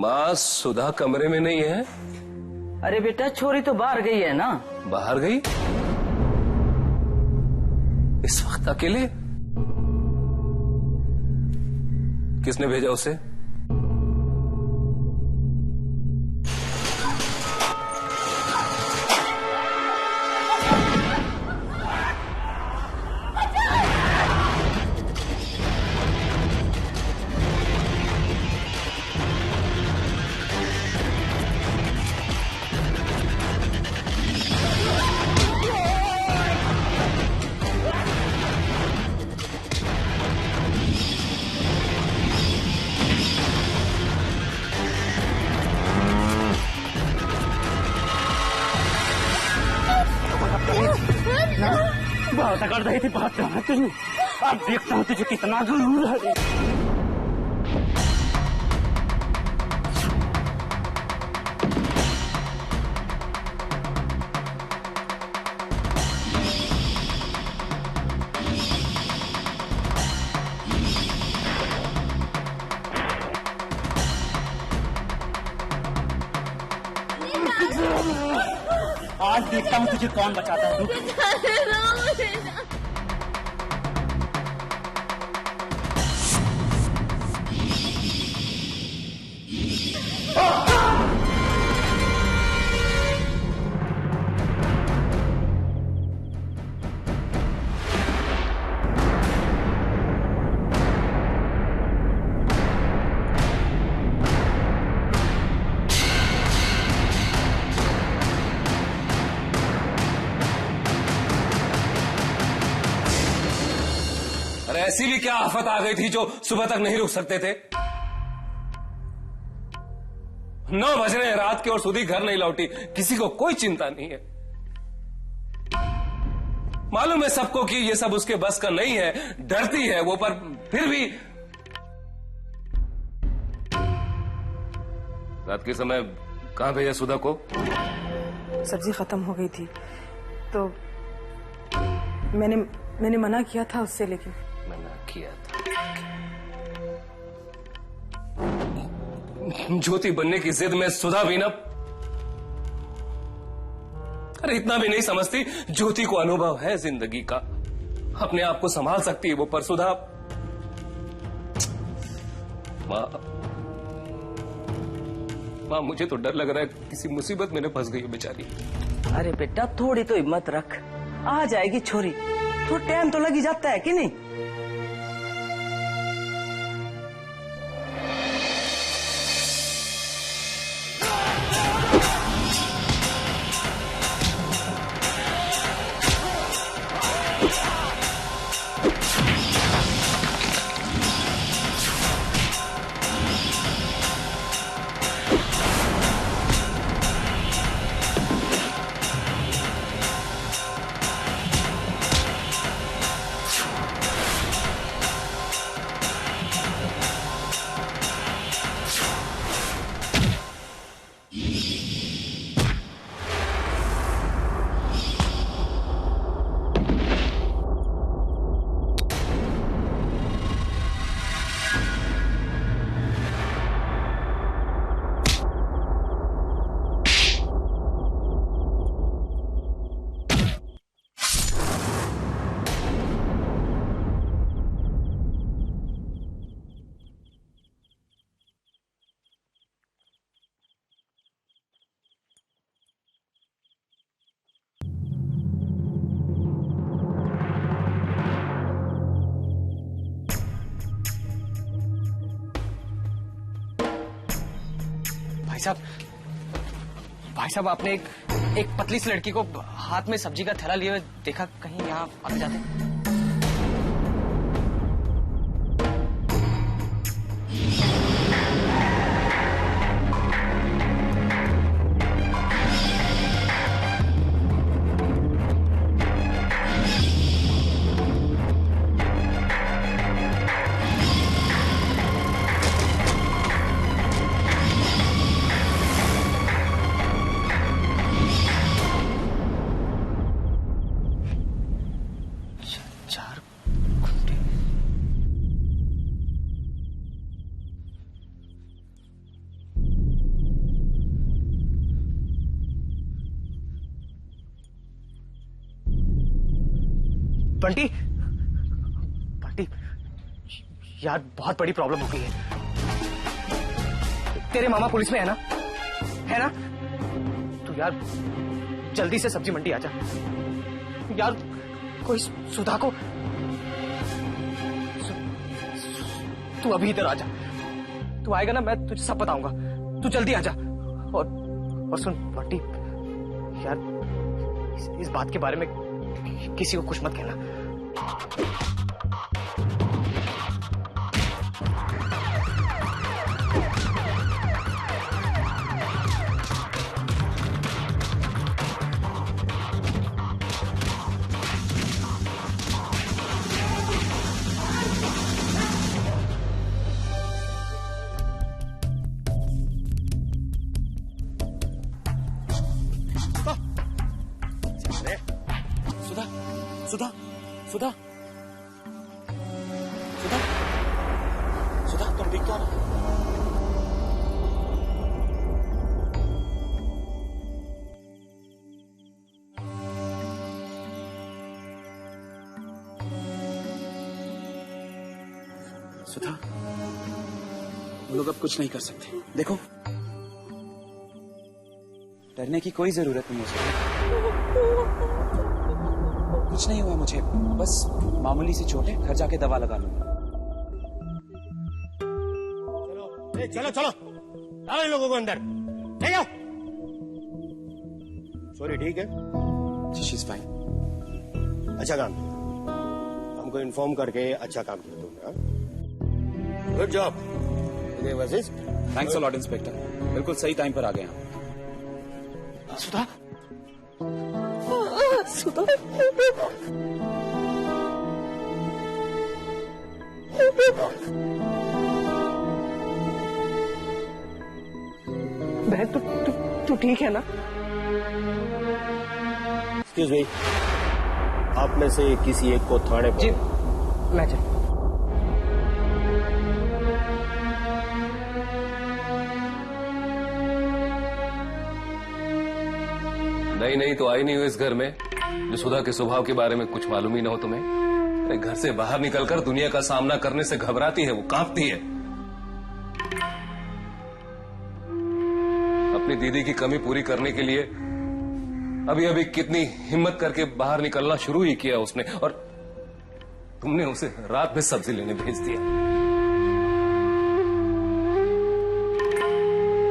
माँ सुधा कमरे में नहीं है? अरे बेटा छोरी तो बाहर गई है ना। बाहर गई? इस वक्त अकेले? किसने भेजा उसे? बहुत कर रही थी बात करना तुझे। अब देखता हूँ तुझे कितना जरूर है। आज देखता हूँ तुझे कौन बचाता है। अरे ऐसी भी क्या आफत आ गई थी जो सुबह तक नहीं रुक सकते थे? 9 बज रहे हैं रात के और सुधी घर नहीं लौटी। किसी को कोई चिंता नहीं है। मालूम है सबको कि ये सब उसके बस का नहीं है, डरती है वो, पर फिर भी रात के समय कहां भेजा सुधा को? सब्जी खत्म हो गई थी तो मैंने मना किया था उससे, लेकिन मना किया था? ज्योति बनने की जिद में सुधा भी ना, अरे इतना भी नहीं समझती। ज्योति को अनुभव है जिंदगी का, अपने आप को संभाल सकती है वो, पर सुधा माँ मुझे तो डर लग रहा है किसी मुसीबत में न फंस गई है बेचारी। अरे बेटा थोड़ी तो हिम्मत रख, आ जाएगी छोरी। थोड़ा टाइम तो लग ही जाता है कि नहीं? भाई साहब आपने एक पतली सी लड़की को हाथ में सब्जी का थैला लिए हुए देखा कहीं यहाँ आते जाते? बंटी, बंटी, यार बहुत बड़ी प्रॉब्लम हो गई है। तेरे मामा पुलिस में है ना? है ना? तू यार जल्दी से सब्जी मंडी आ जा यार। कोई सुधा को तू अभी इधर आ जा। तू आएगा ना, मैं तुझे सब बताऊंगा। तू जल्दी आ जा। और सुन बंटी, यार इस बात के बारे में किसी को कुछ मत कहना। सुधा, सुधा, सुधा, सुधा, तुम दिख तो ना। सुधा, वो लोग अब कुछ नहीं कर सकते। देखो, डरने की कोई जरूरत नहीं है। कुछ नहीं हुआ मुझे, बस मामूली सी चोट है। घर जाके दवा लगा लूंगा। चलो चलो आओ इन लोगों को अंदर ले जाओ। सॉरी, ठीक है? She is fine. अच्छा काम किया, हमको इन्फॉर्म करके अच्छा काम किया तुमने। Good job Vashishtha. Thanks a lot inspector, बिल्कुल सही टाइम पर आ गए आप। सुधा, सुधा, बहन तू ठीक है ना? एक्सक्यूज मी, आप में से किसी एक को थाने जी पर। मैं चल। नहीं तो आई नहीं हो इस घर में जो सुधा के स्वभाव के बारे में कुछ मालूम ही ना हो तुम्हें। अरे घर से बाहर निकलकर दुनिया का सामना करने से घबराती है, वो कांपती है। अपनी दीदी की कमी पूरी करने के लिए अभी अभी कितनी हिम्मत करके बाहर निकलना शुरू ही किया उसने, और तुमने उसे रात में सब्जी लेने भेज दिया।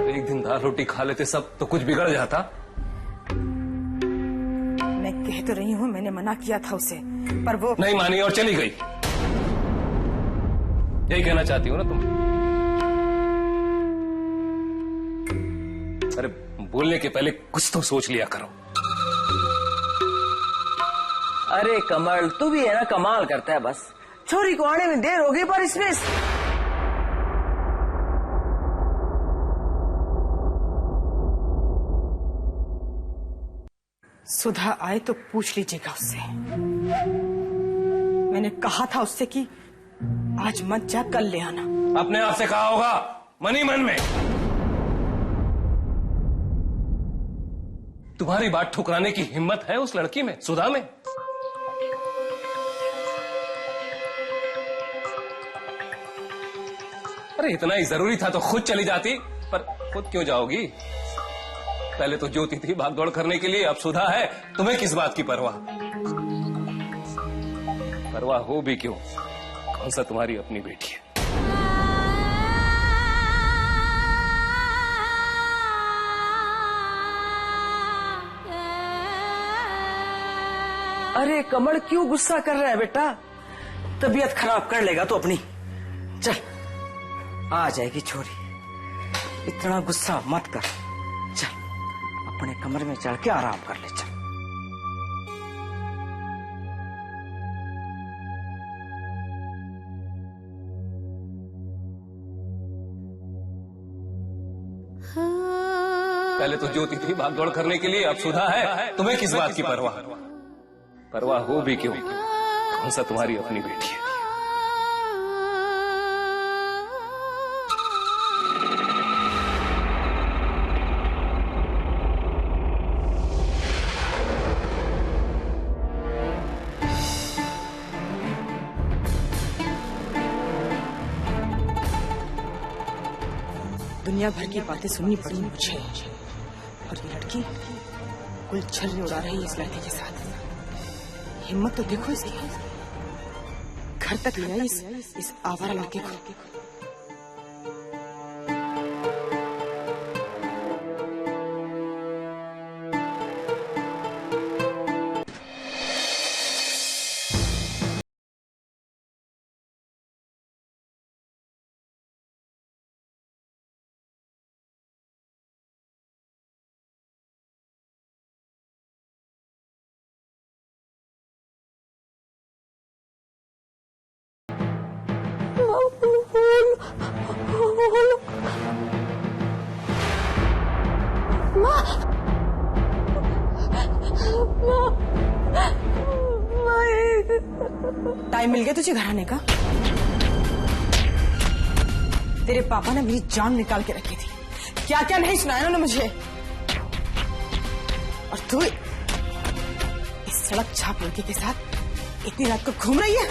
अरे एक दिन दाल रोटी खा लेते सब तो कुछ बिगड़ जाता। मैं कह तो रही हूँ, मैंने मना किया था उसे, पर वो नहीं मानी और चली गई। यही कहना चाहती हो ना तुम? अरे बोलने के पहले कुछ तो सोच लिया करो। अरे कमल, तू भी है ना, कमाल करता है। बस छोरी को आने में देर हो गई, पर इसमें सुधा आए तो पूछ लीजिएगा उससे। मैंने कहा था उससे कि आज मत जा, कल ले आना। अपने आप से कहा होगा, मन ही मन में। तुम्हारी बात ठुकराने की हिम्मत है उस लड़की में, सुधा में? अरे इतना ही जरूरी था तो खुद चली जाती, पर खुद क्यों जाओगी? पहले तो ज्योति थी भागदौड़ करने के लिए, अब सुधा है। तुम्हें किस बात की परवाह? परवाह हो भी क्यों, कौन सा तुम्हारी अपनी बेटी है। अरे कमल, क्यों गुस्सा कर रहा है बेटा? तबीयत खराब कर लेगा तो अपनी। चल, आ जाएगी छोरी, इतना गुस्सा मत कर। चल अपने कमरे में चढ़ के आराम कर ले। चल। पहले तो ज्योति थी भागदौड़ करने के लिए, अब सुधा है। तुम्हें किस बात की परवाह? परवाह हो भी क्यों, कौन सा तुम्हारी अपनी बेटी है। दुनिया भर की बातें सुननी पड़ी मुझे, और ये लड़की कुल छल्ले उड़ा रही है इस लड़के के साथ। हिम्मत तो देखो इसकी, घर तक ले आई इस आवारा लड़के को। टाइम मिल गया तुझे घर आने का? तेरे पापा ने मेरी जान निकाल के रखी थी, क्या क्या नहीं सुनाया उन्होंने मुझे। और तू इस सड़क छाप लड़की के साथ इतनी रात को घूम रही है।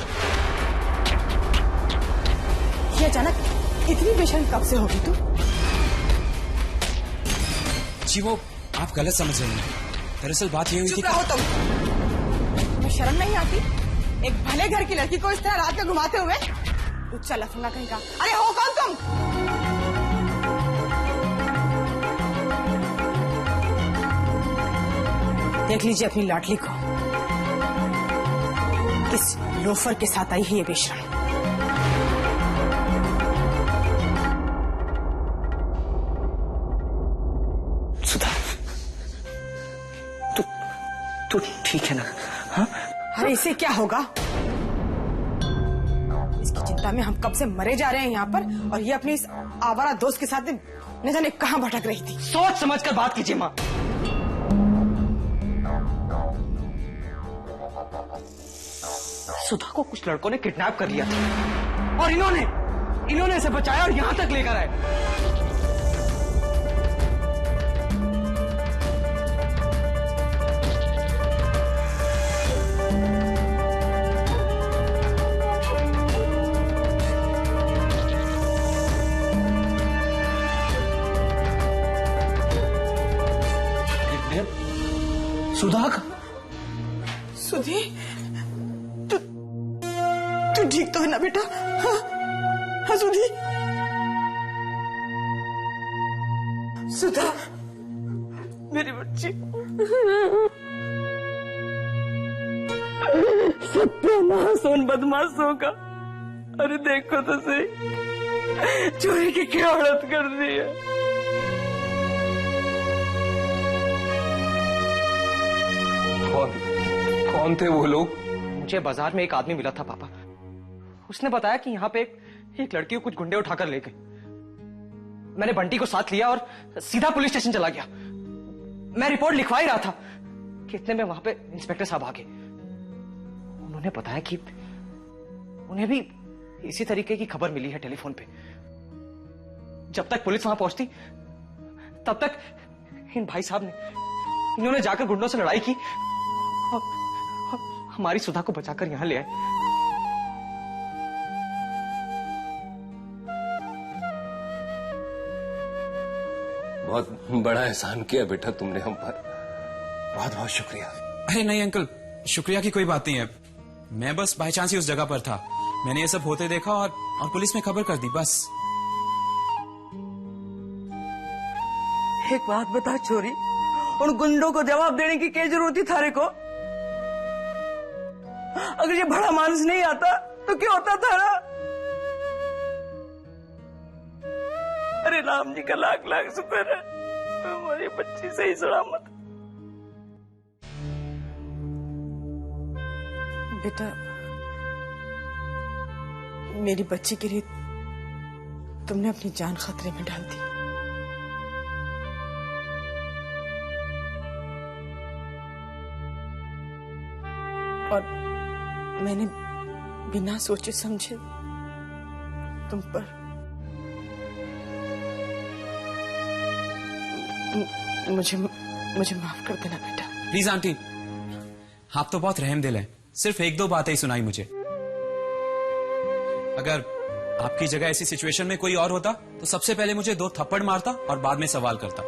ये अचानक इतनी बेशर्म कब से होगी तू? जी वो आप गलत समझ रही हैं। दरअसल बात ये हुई थी। चुप रहो तुम। तुम्हें शर्म नहीं आती एक भले घर की लड़की को इस तरह रात में घुमाते हुए? तू चल अफंगा कहीं का। अरे हो कौन तुम? देख लीजिए अपनी लाडली को, किस लोफर के साथ आई है ये बेशर्म। सुधा, तू ठीक है ना? हाँ? अरे इसे क्या होगा? इसकी चिंता में हम कब से मरे जा रहे हैं यहाँ पर, और ये अपनी इस आवारा दोस्त के साथ न जाने कहाँ भटक रही थी। सोच समझ कर बात कीजिए माँ। सुधा को कुछ लड़कों ने किडनैप कर लिया था, और इन्होंने इसे बचाया और यहाँ तक लेकर आए। सुधा का? सुधी, तू ठीक तो है ना बेटा? हाँ, हाँ सुधी। सुधा, मेरी बच्ची। सत्यानाश उन बदमाशों का। अरे देखो तो सही, चोरी की क्या औरत कर दी है। कौन थे वो लोग? मुझे बाजार में एक आदमी मिला था पापा। उसने बताया कि यहाँ पे एक लड़की को कुछ गुंडे उठाकर ले गए। मैंने बंटी को साथ लिया और सीधा पुलिस स्टेशन चला गया। मैं रिपोर्ट लिखवा ही रहा था कि इतने में वहां पे इंस्पेक्टर साहब आ गए। उन्होंने बताया कि उन्हें भी इसी तरीके की खबर मिली है टेलीफोन पे। जब तक पुलिस वहां पहुंचती तब तक इन भाई साहब ने इन्होंने जाकर गुंडों से लड़ाई की और हमारी सुधा को बचाकर यहां ले आए। बहुत बड़ा एहसान किया बेटा तुमने हम पर, बहुत बहुत शुक्रिया। अरे नहीं अंकल, शुक्रिया की कोई बात नहीं है। मैं बस बाय चांस ही उस जगह पर था। मैंने ये सब होते देखा और पुलिस में खबर कर दी बस। एक बात बता छोरी, उन गुंडों को जवाब देने की क्या जरूरत थी थारे को? अगर ये बड़ा मानुस नहीं आता तो क्या होता थारा? अरे राम जी का लाख लाख शुक्र है, हमारी बच्ची सही सलामत। बेटा, मेरी बच्ची के लिए तुमने अपनी जान खतरे में डाल दी। और मैंने बिना सोचे समझे तुम पर मुझे माफ कर देना बेटा। प्लीज आंटी, आप तो बहुत रहमदिल हैं। सिर्फ एक दो बातें ही सुनाई मुझे। अगर आपकी जगह ऐसी सिचुएशन में कोई और होता तो सबसे पहले मुझे 2 थप्पड़ मारता और बाद में सवाल करता।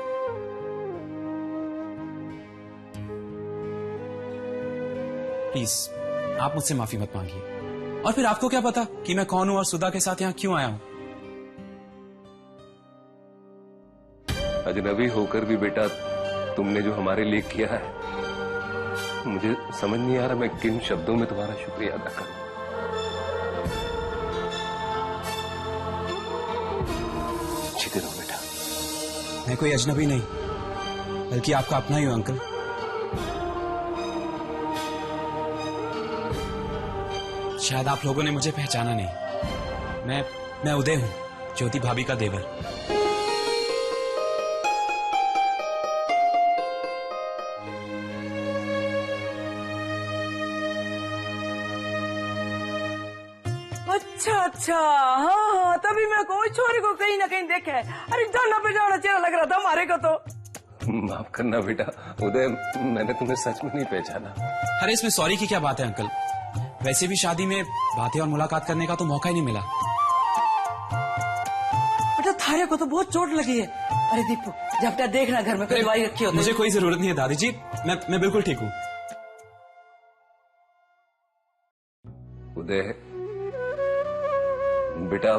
प्लीज आप मुझसे माफी मत मांगिए। और फिर आपको क्या पता कि मैं कौन हूं और सुधा के साथ यहां क्यों आया हूं। अजनबी होकर भी बेटा तुमने जो हमारे लिए किया है, मुझे समझ नहीं आ रहा मैं किन शब्दों में तुम्हारा शुक्रिया अदा करूं। अच्छी रहो बेटा। मैं कोई अजनबी नहीं, बल्कि आपका अपना ही हूं अंकल। शायद आप लोगों ने मुझे पहचाना नहीं। मैं उदय हूं, ज्योति भाभी का देवर। अच्छा, हाँ, तभी मैं कोई छोरी को कहीं ना कहीं देखा है। अरे जाना पे जाना चेहरा लग रहा था हमारे को तो। माफ करना बेटा उदय, मैंने तुम्हें सच में नहीं पहचाना। अरे इसमें सॉरी की क्या बात है अंकल। वैसे भी शादी में बातें और मुलाकात करने का तो मौका ही नहीं मिला। बेटा थारे को तो बहुत चोट लगी है। अरे दीपू जब तक देखना घर में कोई दवाई रखी होती। मुझे कोई जरूरत नहीं है दादी जी, मैं बिल्कुल ठीक हूँ। उदय बेटा,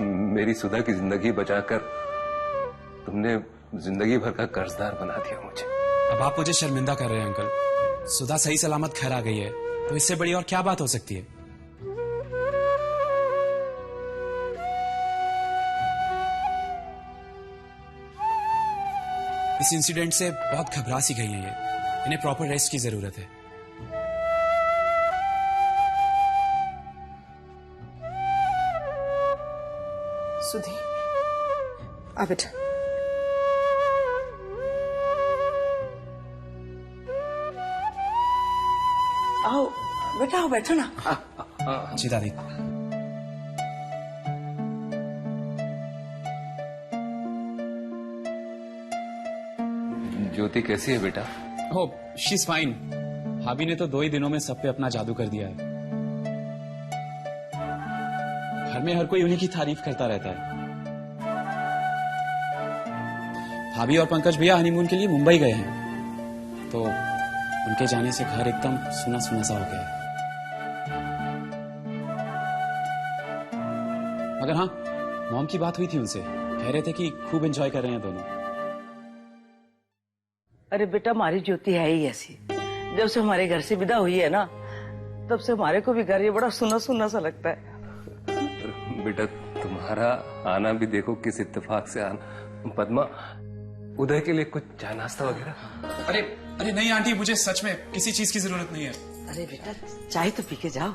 मेरी सुधा की जिंदगी बचाकर तुमने जिंदगी भर का कर्जदार बना दिया मुझे। अब आप मुझे शर्मिंदा कर रहे हैं अंकल। सुधा सही सलामत घर आ गई है तो इससे बड़ी और क्या बात हो सकती है। इस इंसिडेंट से बहुत घबरा सी गई है ये। इन्हें प्रॉपर रेस्ट की जरूरत है। सुधी आ बेटा। आओ बेटा, आओ बैठो ना। जी दादी। ज्योति कैसी है बेटा? हो शी इज फाइन। भाभी ने तो 2 ही दिनों में सब पे अपना जादू कर दिया है। घर में हर कोई उन्हीं की तारीफ करता रहता है। भाभी और पंकज भैया हनीमून के लिए मुंबई गए हैं तो उनके जाने से घर एकदम सुना सुना सा हो गया है। मगर हाँ, मॉम की बात हुई थी उनसे, कह रहे थे कि खूब एंजॉय कर रहे हैं दोनों। अरे बेटा हमारी ज्योति है ही ऐसी। जब से हमारे घर से विदा हुई है ना, तब से हमारे को भी घर ये बड़ा सुना सुना सा लगता है। बेटा तुम्हारा आना भी देखो किस इत्तेफाक से आना। पद्मा, उदय के लिए कुछ चाय नाश्ता वगैरह? अरे नहीं आंटी, मुझे सच में किसी चीज की जरूरत नहीं है। अरे बेटा चाय तो पी के जाओ।